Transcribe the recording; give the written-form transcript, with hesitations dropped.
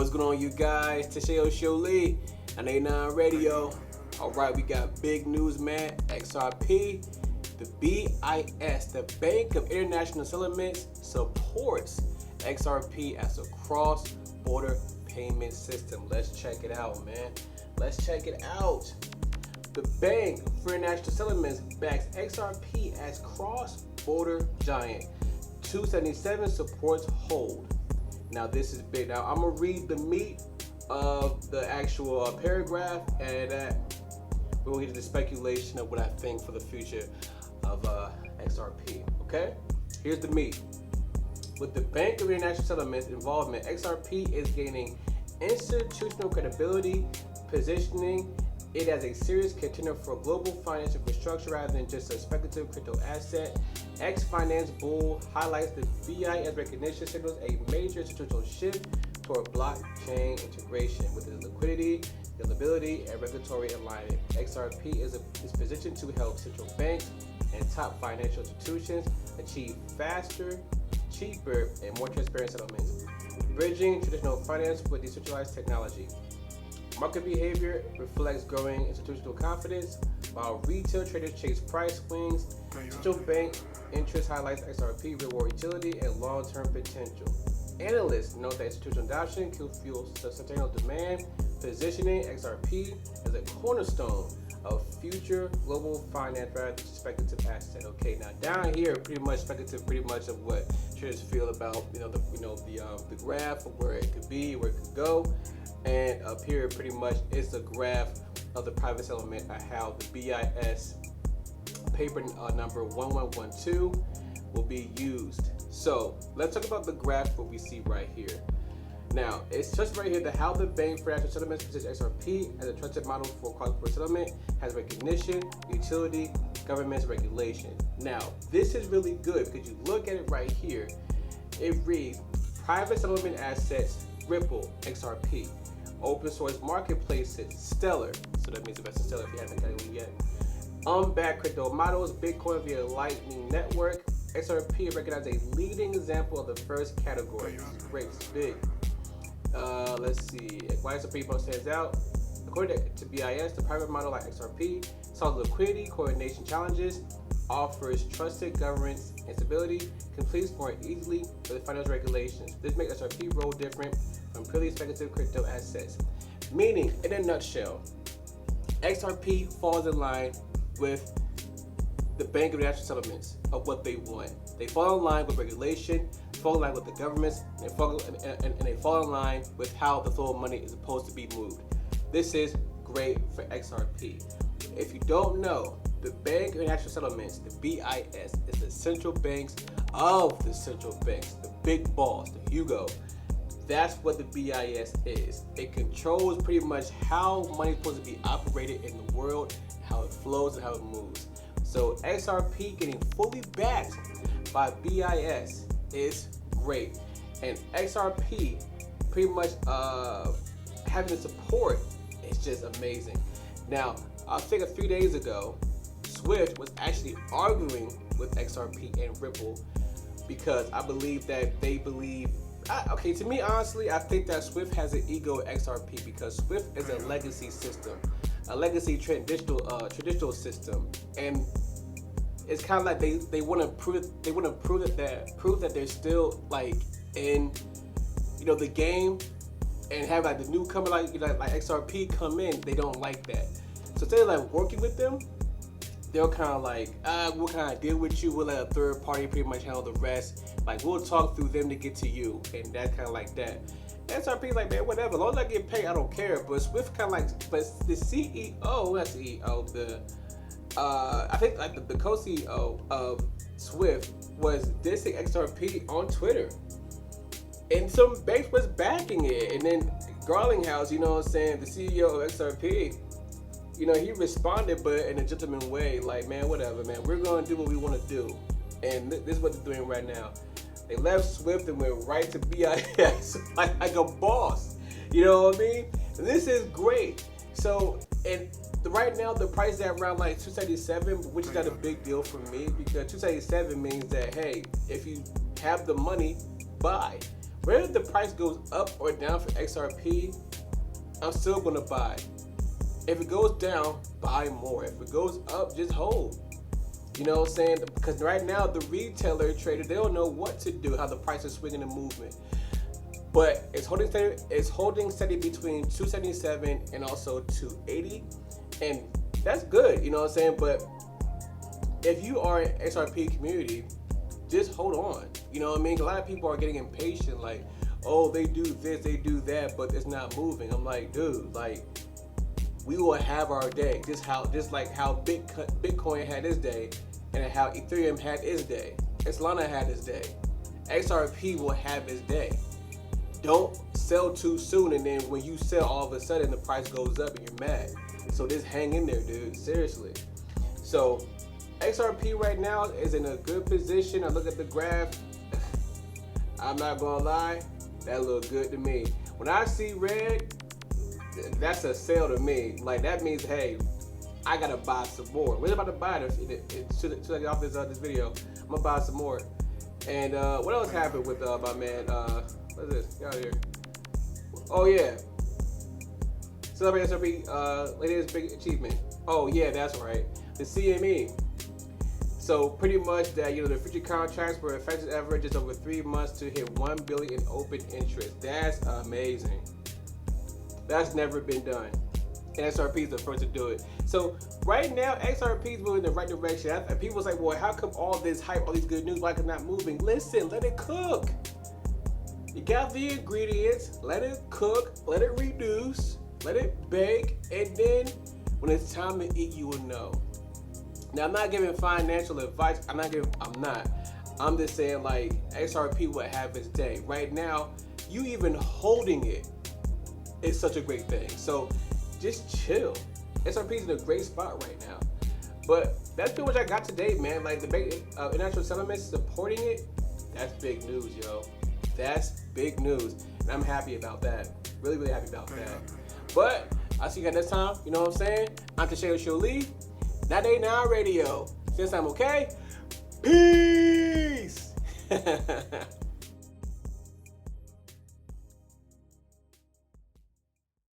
What's going on, you guys? Tasheo Sholi on A9 Radio. Alright, we got big news, man. XRP, the B.I.S, the Bank of International Settlements, supports XRP as a cross-border payment system. Let's check it out, man. Let's check it out. The Bank for International Settlements backs XRP as cross-border giant. 277 supports hold. Now this is big. Now I'm gonna read the meat of the actual paragraph, and we'll get into the speculation of what I think for the future of XRP. Okay, here's the meat. With the Bank of International Settlements involvement, XRP is gaining institutional credibility, positioning it as a serious contender for global financial infrastructure rather than just a speculative crypto asset. X Finance Bull highlights the B.I.S recognition signals a major institutional shift toward blockchain integration with its liquidity, scalability, and regulatory alignment. XRP is positioned to help central banks and top financial institutions achieve faster, cheaper, and more transparent settlements, bridging traditional finance with decentralized technology. Market behavior reflects growing institutional confidence, while retail traders chase price swings. Central bank interest highlights XRP reward utility and long-term potential. Analysts note that institutional adoption could fuel sustainable demand, positioning XRP as a cornerstone of future global finance rather than speculative asset. Okay, now down here, pretty much speculative, pretty much of what traders feel about the graph of where it could be, where it could go. And up here, pretty much, is the graph of the private settlement of how the B.I.S paper number 1112 will be used. So let's talk about the graph what we see right here. Now, it's just right here that how the Bank for International Settlements positions XRP as a trusted model for cross-border settlement has recognition, utility, government's regulation. Now, this is really good because you look at it right here. It reads private settlement assets, Ripple, XRP. Open source marketplaces, Stellar. So that means invest in Stellar if you haven't gotten it yet. Unbacked crypto models, Bitcoin via Lightning Network. XRP is recognized as a leading example of the first category. This is great, it's big. Let's see. Why XRP stands out? According to B.I.S, the private model like XRP solves liquidity, coordination challenges, offers trusted governance and stability, completes more easily with the financial regulations. This makes XRP role different from purely speculative crypto assets. Meaning, in a nutshell, XRP falls in line with the Bank of International Settlements of what they want. They fall in line with regulation, fall in line with the governments, and they fall in line with how the flow of money is supposed to be moved. This is great for XRP. If you don't know, the Bank of International Settlements, the B.I.S, is the central banks of the central banks, the big boss, the Hugo. That's what the B.I.S is. It controls pretty much how money is supposed to be operated in the world, how it flows and how it moves. So XRP getting fully backed by B.I.S is great. And XRP pretty much having the support is just amazing. Now, I think a few days ago, Swift was actually arguing with XRP and Ripple because I believe that they believe to me, honestly, I think that Swift has an ego at XRP because Swift is a legacy system, a legacy traditional system, and it's kind of like they want to prove that they're still like in the game, and have like the newcomer like XRP come in. They don't like that, so instead of like working with them, they'll kind of like, we'll kind of deal with you. We'll let a third party pretty much handle the rest. Like, we'll talk through them to get to you. And that kind of like that. XRP is like, man, whatever. As long as I get paid, I don't care. But Swift kind of like, but the CEO, I think like the co-CEO of Swift was dissing XRP on Twitter. And some banks was backing it. And then Garlinghouse, the CEO of XRP, he responded, but in a gentleman way, like, man, whatever, man. We're going to do what we want to do. And this is what they're doing right now. They left Swift and went right to B.I.S. like a boss. You know what I mean? And this is great. So, and right now, the price is at around like 277, which is not a big deal for me because 277 means that, hey, if you have the money, buy. whether the price goes up or down for XRP, I'm still gonna buy. If it goes down, buy more. If it goes up, just hold. You know what I'm saying? Because right now, the retailer trader, they don't know what to do, how the price is swinging the movement. But it's holding steady. It's holding steady between 277 and also 280, and that's good. You know what I'm saying? But if you are an XRP community, just hold on. You know what I mean? A lot of people are getting impatient, like, oh, they do this, they do that, but it's not moving. I'm like, dude, like, we will have our day. Just like how Bitcoin had its day, and how Ethereum had its day. Solana had its day. XRP will have its day. Don't sell too soon, and then when you sell, all of a sudden the price goes up and you're mad. So just hang in there, dude. Seriously. So XRP right now is in a good position. I look at the graph. I'm not gonna lie, that look good to me. When I see red, that's a sale to me. Like, that means, hey, I gotta buy some more. We're about to buy this. Should I get off this video? I'm gonna buy some more. And what else happened with my man? What is this? Get out of here. Oh yeah. Celebrate SRP latest big achievement. Oh yeah, that's right. The CME. So pretty much that, the future contracts were effective average just over 3 months to hit 1 billion in open interest. That's amazing. That's never been done. And XRP is the first to do it. So right now, XRP is moving in the right direction. And people say, well, how come all this hype, all these good news, why is it not moving? Listen, let it cook. You got the ingredients, let it cook, let it reduce, let it bake, and then when it's time to eat, you will know. Now, I'm not giving financial advice. I'm not. I'm just saying, like, XRP will have its day. Right now, you even holding it is such a great thing. So just chill. XRP is in a great spot right now. But that's pretty much I got today, man. Like, the big international settlements supporting it, that's big news, yo. That's big news. And I'm happy about that. Really, really happy about that. But I'll see you guys next time. You know what I'm saying? I'm GermaniXoXo Lee. 989 Radio. Since I'm okay. Peace.